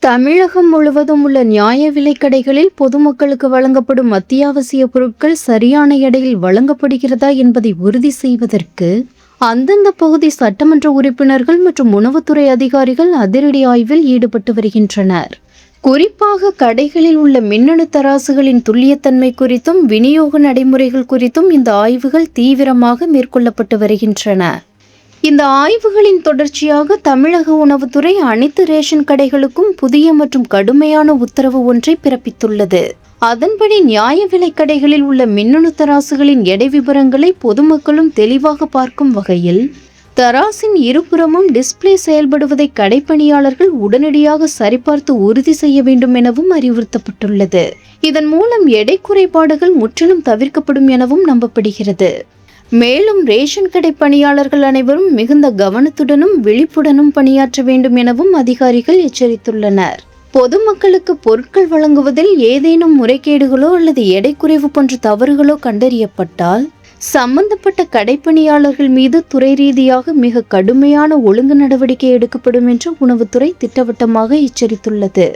தமிழகம் முழுவதும் உள்ள நியாய விலைக் கடைகளில் பொதுமக்களுக்கு வழங்கப்படும் அத்தியாவசிய பொருட்கள் சரியான எடையில் வழங்கப்படுகிறதா என்பதை உறுதி செய்வதற்கு அந்தந்த பகுதி சட்டமன்ற உறுப்பினர்கள் மற்றும் உணவுத்துறை அதிகாரிகள் அதிரடி ஆய்வில் ஈடுபட்டு வருகின்றனர். குறிப்பாக கடைகளில் உள்ள மின்னணு தராசுகளின் துல்லியத்தன்மை குறித்தும் விநியோக நடைமுறைகள் குறித்தும் இந்த ஆய்வுகள் தீவிரமாக மேற்கொள்ளப்பட்டு வருகின்றன. இந்த ஆய்வுகளின் தொடர்ச்சியாக தமிழக உணவுத்துறை அனைத்து ரேஷன் கடைகளுக்கும் புதிய மற்றும் கடுமையான உத்தரவு ஒன்றை பிறப்பித்துள்ளது. அதன்படி நியாய விலைக் கடைகளில் உள்ள மின்னணு தராசுகளின் எடை விவரங்களை பொதுமக்களும் தெளிவாக பார்க்கும் வகையில் தராசின் இருபுறமும் டிஸ்பிளே செயல்படுவதை கடைப்பணியாளர்கள் உடனடியாக சரிபார்த்து உறுதி செய்ய வேண்டும் எனவும் அறிவுறுத்தப்பட்டுள்ளது. இதன் மூலம் எடை குறைபாடுகள் முற்றிலும் தவிர்க்கப்படும் எனவும் நம்பப்படுகிறது. மேலும் ரேஷன் கடை பணியாளர்கள் அனைவரும் மிகுந்த கவனத்துடனும் விழிப்புடனும் பணியாற்ற வேண்டும் எனவும் அதிகாரிகள் எச்சரித்துள்ளனர். பொதுமக்களுக்கு பொருட்கள் வழங்குவதில் ஏதேனும் முறைகேடுகளோ அல்லது எடை குறைவு போன்ற தவறுகளோ கண்டறியப்பட்டால் சம்பந்தப்பட்ட கடைப்பணியாளர்கள் மீது துறை ரீதியாக மிக கடுமையான ஒழுங்கு நடவடிக்கை எடுக்கப்படும் என்று உணவுத்துறை திட்டவட்டமாக எச்சரித்துள்ளது.